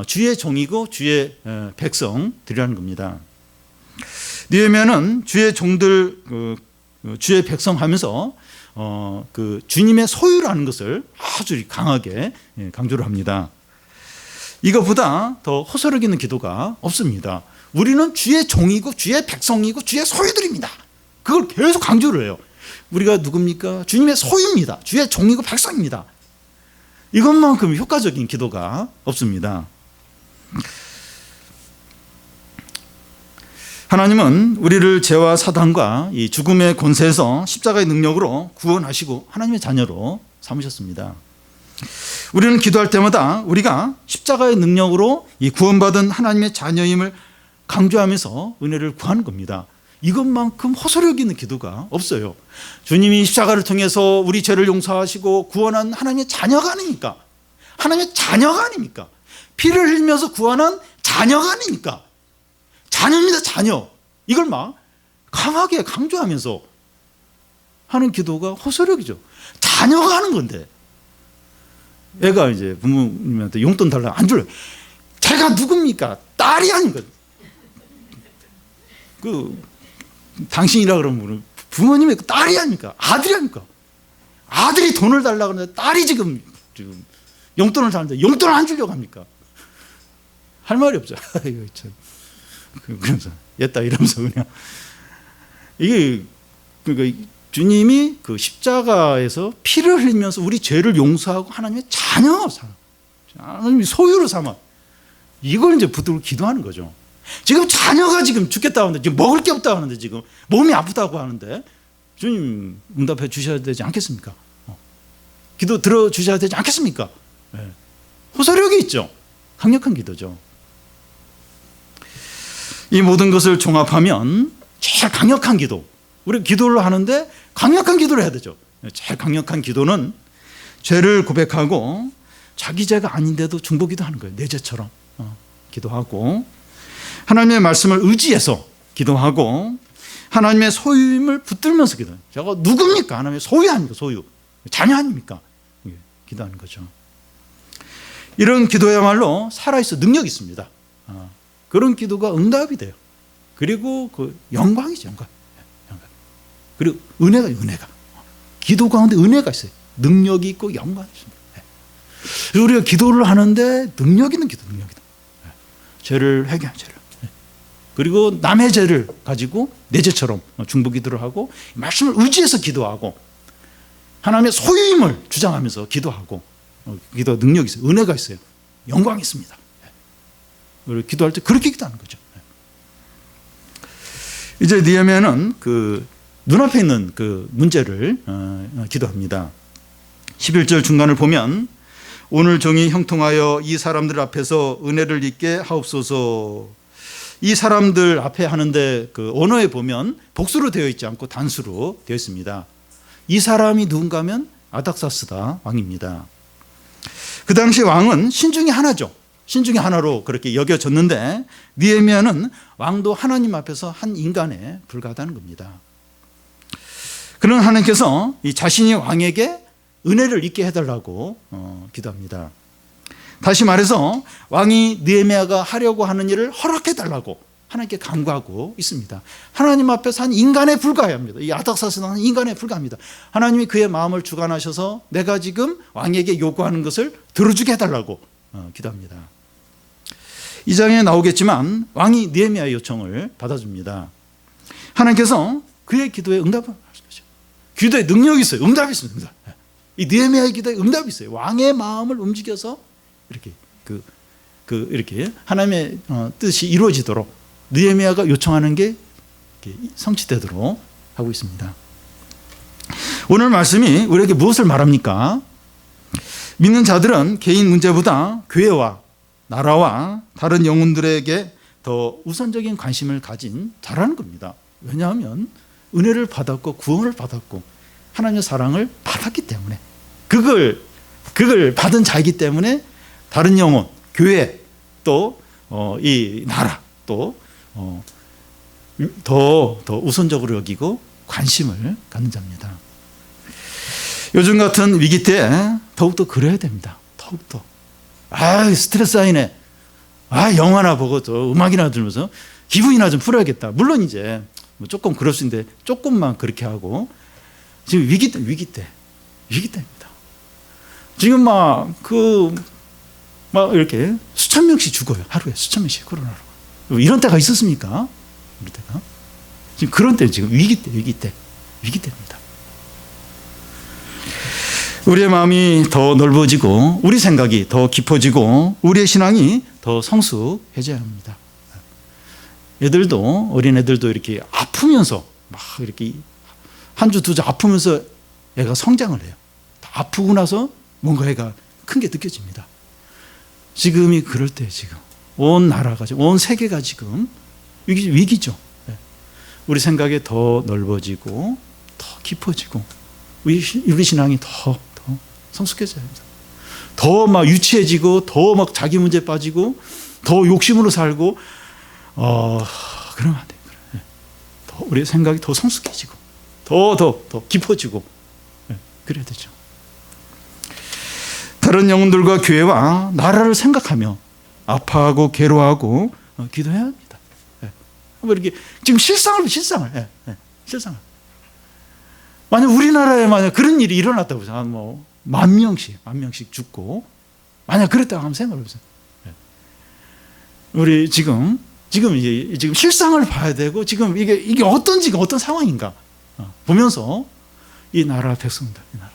A: 주의 종이고 주의 백성들이라는 겁니다. 느헤미야는 주의 종들, 주의 백성 하면서 그 주님의 소유라는 것을 아주 강하게 강조를 합니다. 이것보다 더 호소력 있는 기도가 없습니다. 우리는 주의 종이고 주의 백성이고 주의 소유들입니다. 그걸 계속 강조를 해요. 우리가 누굽니까? 주님의 소유입니다. 주의 종이고 백성입니다. 이것만큼 효과적인 기도가 없습니다. 하나님은 우리를 죄와 사단과 이 죽음의 권세에서 십자가의 능력으로 구원하시고 하나님의 자녀로 삼으셨습니다. 우리는 기도할 때마다 우리가 십자가의 능력으로 이 구원받은 하나님의 자녀임을 강조하면서 은혜를 구하는 겁니다. 이것만큼 호소력 있는 기도가 없어요. 주님이 십자가를 통해서 우리 죄를 용서하시고 구원한 하나님의 자녀가 아닙니까? 하나님의 자녀가 아닙니까? 피를 흘리면서 구원한 자녀가 아닙니까? 자녀입니다, 자녀. 이걸 막 강하게 강조하면서 하는 기도가 호소력이죠. 자녀가 하는 건데. 애가 이제 부모님한테 용돈 달라고 안 줘요. 제가 누굽니까? 딸이 아닌가. 당신이라 그러면 부모님의 딸이 아닙니까? 아들이 아닙니까? 아들이 돈을 달라고 하는데 딸이 지금 용돈을 달는데 용돈을 안 주려고 합니까? 할 말이 없죠. 이거 참. 그러면서 옛다 이러면서 그냥 이게 그러니까 주님이 그 십자가에서 피를 흘리면서 우리 죄를 용서하고 하나님의 자녀 하나님의 소유로 삼아 이걸 이제 붙들고 기도하는 거죠. 지금 자녀가 지금 죽겠다고 하는데 지금 먹을 게 없다고 하는데 지금 몸이 아프다고 하는데 주님 응답해 주셔야 되지 않겠습니까? 기도 들어 주셔야 되지 않겠습니까? 네. 호소력이 있죠. 강력한 기도죠. 이 모든 것을 종합하면 제일 강력한 기도, 우리 기도를 하는데 강력한 기도를 해야 되죠. 제일 강력한 기도는 죄를 고백하고 자기 죄가 아닌데도 중보기도 하는 거예요. 내 죄처럼 기도하고 하나님의 말씀을 의지해서 기도하고 하나님의 소유임을 붙들면서 기도해요. 제가 누굽니까? 하나님의 소유 아닙니까? 소유. 자녀 아닙니까? 기도하는 거죠. 이런 기도야말로 살아있어 능력이 있습니다. 그런 기도가 응답이 돼요. 그리고 그 영광이죠, 영광. 그리고 은혜가. 기도 가운데 은혜가 있어요. 능력이 있고 영광이 있습니다. 우리가 기도를 하는데 능력 있는 기도, 능력이다. 죄를 회개한 죄를. 그리고 남의 죄를 가지고 내 죄처럼 중보 기도를 하고 말씀을 의지해서 기도하고 하나님의 소유임을 주장하면서 기도하고 기도 능력이 있어요. 은혜가 있어요. 영광이 있습니다. 기도할 때 그렇게 기도하는 거죠. 이제 느헤미야는 그 눈앞에 있는 그 문제를 기도합니다. 11절 중간을 보면 오늘 종이 형통하여 이 사람들 앞에서 은혜를 입게 하옵소서. 이 사람들 앞에 하는데 그 언어에 보면 복수로 되어 있지 않고 단수로 되어 있습니다. 이 사람이 누군가 하면 아닥사스다 왕입니다. 그 당시 왕은 신중이 하나죠. 신중이 하나로 그렇게 여겨졌는데 느헤미야는 왕도 하나님 앞에서 한 인간에 불과하다는 겁니다. 그런 하나님께서 이 자신이 왕에게 은혜를 입게 해달라고 기도합니다. 다시 말해서 왕이 느헤미야가 하려고 하는 일을 허락해달라고 하나님께 간구하고 있습니다. 하나님 앞에서 한 인간에 불과합니다. 이 아닥사스는 인간에 불과합니다. 하나님이 그의 마음을 주관하셔서 내가 지금 왕에게 요구하는 것을 들어주게 해달라고 기도합니다. 이 장에 나오겠지만 왕이 느헤미야의 요청을 받아줍니다. 하나님께서 그의 기도에 응답을 하신 거죠. 기도에 능력이 있어요. 응답이 있어요. 응답. 이 느헤미야의 기도에 응답이 있어요. 왕의 마음을 움직여서 이렇게 이렇게 하나님의 뜻이 이루어지도록 느헤미야가 요청하는 게 성취되도록 하고 있습니다. 오늘 말씀이 우리에게 무엇을 말합니까? 믿는 자들은 개인 문제보다 교회와 나라와 다른 영혼들에게 더 우선적인 관심을 가진 자라는 겁니다. 왜냐하면 은혜를 받았고 구원을 받았고 하나님의 사랑을 받았기 때문에 그걸 받은 자이기 때문에 다른 영혼, 교회 또 이 나라 또 더 우선적으로 여기고 관심을 갖는 자입니다. 요즘 같은 위기 때 더욱더 그래야 됩니다. 더욱더 스트레스 쌓이네. 영화나 보고 또 음악이나 들으면서 기분이나 좀 풀어야겠다. 물론 이제 조금 그럴 수 있는데 조금만 그렇게 하고 지금 위기 때입니다. 지금 이렇게 수천 명씩 죽어요. 하루에 수천 명씩 코로나로. 이런 때가 있었습니까? 우리 때가? 지금 그런 때, 지금 위기 때입니다. 우리의 마음이 더 넓어지고 우리 생각이 더 깊어지고 우리의 신앙이 더 성숙해져야 합니다. 애들도, 어린애들도 이렇게 아프면서 막 이렇게 한 주, 두 주 아프면서 애가 성장을 해요. 아프고 나서 뭔가 애가 큰 게 느껴집니다. 지금이 그럴 때, 지금 온 나라가, 온 세계가 지금 위기죠. 우리 생각이 더 넓어지고 더 깊어지고 우리 신앙이 더 성숙해져야 합니다. 더 막 유치해지고 더 막 자기 문제에 빠지고 더 욕심으로 살고 그러면 안 돼요. 더 우리 생각이 더 성숙해지고 더 깊어지고 그래야 되죠. 다른 영혼들과 교회와 나라를 생각하며 아파하고 괴로워하고 기도해야 합니다. 이렇게 지금 실상을 만약 우리나라에 만약 그런 일이 일어났다고 해서 뭐 만 명씩 죽고 만약 그랬다고 한번 생각해 보세요. 우리 지금 실상을 봐야 되고 지금 이게 어떤 상황인가 보면서 이 나라 백성들, 이 나라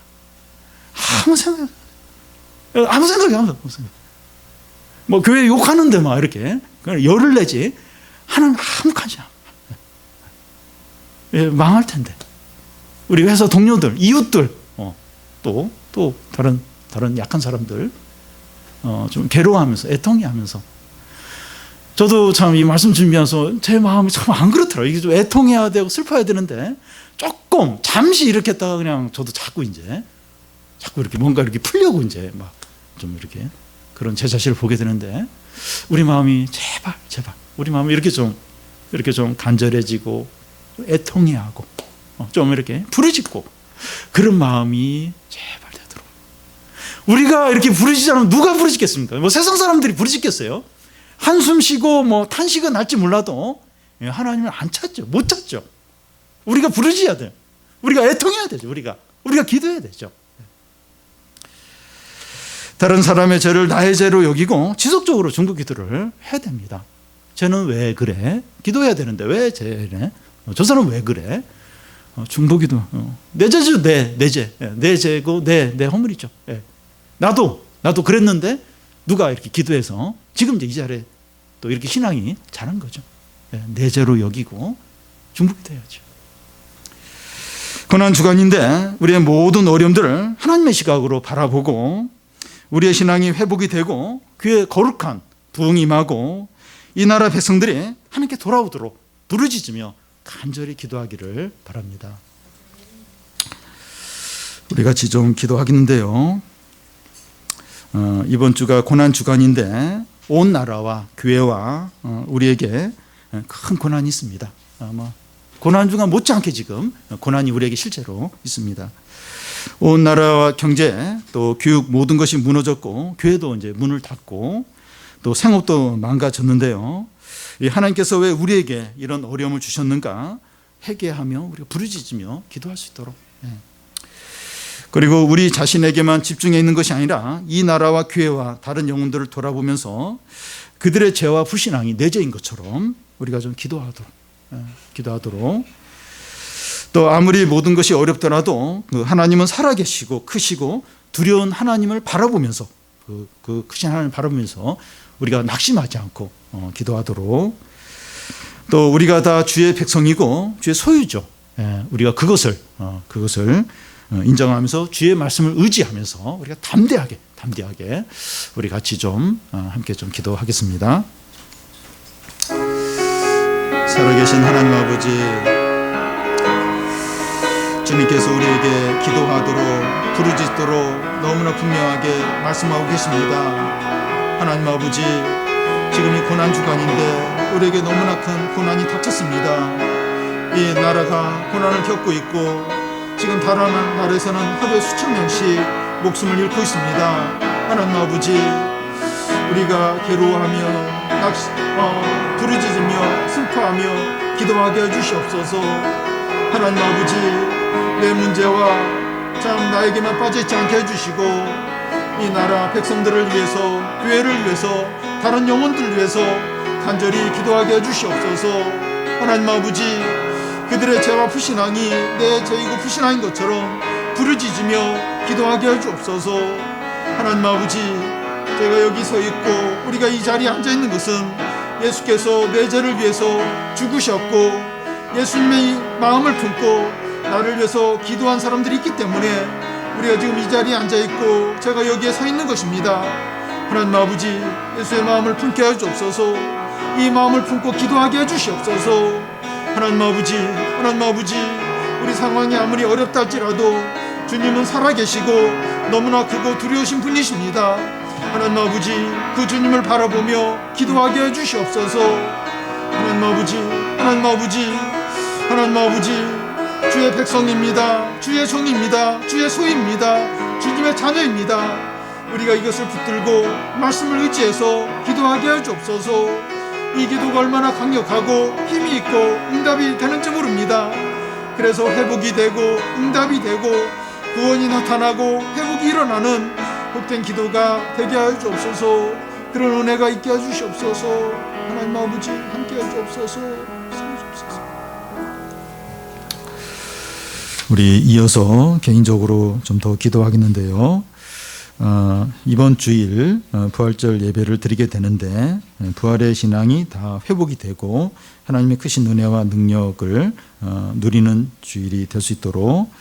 A: 아무 생각이 안 나요. 뭐 교회 욕하는데 막 이렇게 열을 내지 하나님 아무 관심 안 나요. 망할 텐데 우리 회사 동료들, 이웃들, 또 다른 약한 사람들 좀 괴로워하면서 애통해하면서 저도 참 이 말씀 준비하면서 제 마음이 참 안 그렇더라고요. 이게 좀 애통해야 되고 슬퍼야 되는데 조금 잠시 이렇게 했다가 그냥 저도 자꾸 이렇게 뭔가 이렇게 풀려고 이제 막 좀 이렇게 그런 제 자신을 보게 되는데 우리 마음이 제발 우리 마음이 이렇게 좀 간절해지고 애통해하고 좀 이렇게 부르짖고 그런 마음이 제발 되도록. 우리가 이렇게 부르짖지 않으면 누가 부르짖겠습니까? 뭐 세상 사람들이 부르짖겠어요? 한숨 쉬고 뭐 탄식은 할지 몰라도 하나님을 안 찾죠. 못 찾죠. 우리가 부르짖어야 돼요. 우리가 애통해야 되죠. 우리가 기도해야 되죠. 다른 사람의 죄를 나의 죄로 여기고 지속적으로 중보 기도를 해야 됩니다. 쟤는 왜 그래? 기도해야 되는데 왜 쟤래? 저 사람 왜 그래? 중보 기도. 내 죄죠. 내 죄고 내 허물이죠. 나도 그랬는데 누가 이렇게 기도해서 지금 이제 이 자리에 또 이렇게 신앙이 자란 거죠. 내 죄로 여기고 중보 기도해야죠. 고난 주간인데 우리의 모든 어려움들을 하나님의 시각으로 바라보고 우리의 신앙이 회복이 되고 그의 거룩한 부흥이 임하고 이 나라 백성들이 하나님께 돌아오도록 부르짖으며 간절히 기도하기를 바랍니다. 우리 같이 좀 기도하겠는데요. 이번 주가 고난 주간인데 온 나라와 교회와 우리에게 큰 고난이 있습니다. 아마 고난 주간 못지않게 지금 고난이 우리에게 실제로 있습니다. 온 나라와 경제 또 교육 모든 것이 무너졌고 교회도 이제 문을 닫고 또 생업도 망가졌는데요. 하나님께서 왜 우리에게 이런 어려움을 주셨는가 회개하며 우리가 부르짖으며 기도할 수 있도록. 그리고 우리 자신에게만 집중해 있는 것이 아니라 이 나라와 교회와 다른 영혼들을 돌아보면서 그들의 죄와 불신앙이 내 죄인 것처럼 우리가 좀 기도하도록. 또 아무리 모든 것이 어렵더라도 하나님은 살아계시고 크시고 두려운 하나님을 바라보면서 그 크신 하나님을 바라보면서 우리가 낙심하지 않고 기도하도록. 또 우리가 다 주의 백성이고 주의 소유죠. 우리가 그것을 인정하면서 주의 말씀을 의지하면서 우리가 담대하게 우리 같이 좀 함께 좀 기도하겠습니다. 살아계신 하나님 아버지, 주님께서 우리에게 기도하도록 부르짖도록 너무나 분명하게 말씀하고 계십니다. 하나님 아버지, 지금 이 고난 주간인데 우리에게 너무나 큰 고난이 닥쳤습니다. 이 나라가 고난을 겪고 있고 지금 다른 나라에서는 하루에 수천 명씩 목숨을 잃고 있습니다. 하나님 아버지, 우리가 괴로워하며 부르짖으며 슬퍼하며 기도하게 해주시옵소서. 하나님 아버지, 내 문제와 참 나에게만 빠져있지 않게 해주시고 이 나라 백성들을 위해서, 교회를 위해서, 다른 영혼들을 위해서 간절히 기도하게 해주시옵소서. 하나님 아버지,
B: 그들의 죄와 불신앙이 내 죄이고 불신앙인 것처럼 부르짖으며 기도하게 해 주옵소서. 하나님 아버지, 제가 여기 서 있고 우리가 이 자리에 앉아 있는 것은 예수께서 내 죄를 위해서 죽으셨고 예수님의 마음을 품고 나를 위해서 기도한 사람들이 있기 때문에 우리가 지금 이 자리에 앉아 있고 제가 여기에 서 있는 것입니다. 하나님 아버지, 예수의 마음을 품게 해 주옵소서. 이 마음을 품고 기도하게 해 주시옵소서. 하나님 아버지, 우리 상황이 아무리 어렵다 할지라도 주님은 살아계시고 너무나 크고 두려우신 분이십니다. 하나님 아버지, 그 주님을 바라보며 기도하게 해 주시옵소서. 하나님 아버지, 주의 백성입니다. 주의 종입니다. 주의 소입니다. 주님의 자녀입니다. 우리가 이것을 붙들고 말씀을 의지해서 기도하게 해 주옵소서. 이 기도가 얼마나 강력하고 힘이 있고 응답이 되는지 모릅니다. 그래서 회복이 되고 응답이 되고 구원이 나타나고 회복이 일어나는 복된 기도가 되게 해 주옵소서. 그런 은혜가 있게 해 주시옵소서. 하나님 아버지, 함께 해 주옵소서.
A: 우리 이어서 개인적으로 좀 더 기도하겠는데요. 이번 주일 부활절 예배를 드리게 되는데 부활의 신앙이 다 회복이 되고 하나님의 크신 은혜와 능력을 누리는 주일이 될 수 있도록,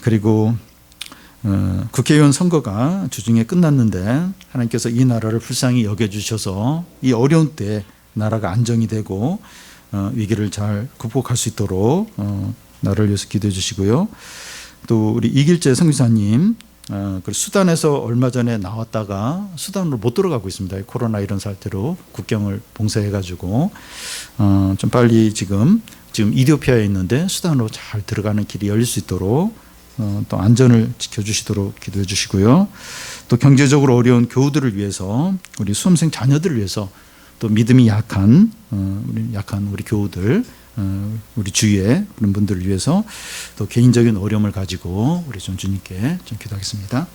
A: 그리고 국회의원 선거가 주중에 끝났는데 하나님께서 이 나라를 불쌍히 여겨주셔서 이 어려운 때 나라가 안정이 되고 위기를 잘 극복할 수 있도록 나를 위해서 기도해 주시고요. 또 우리 이길재 선교사님, 수단에서 얼마 전에 나왔다가 수단으로 못 들어가고 있습니다. 코로나 이런 사태로 국경을 봉쇄해가지고 좀 빨리 지금 이디오피아에 있는데 수단으로 잘 들어가는 길이 열릴 수 있도록 또 안전을 지켜주시도록 기도해 주시고요. 또 경제적으로 어려운 교우들을 위해서, 우리 수험생 자녀들을 위해서, 또 믿음이 약한 우리 교우들, 우리 주위에 그런 분들을 위해서 또 개인적인 어려움을 가지고 우리 좀 주님께 좀 기도하겠습니다.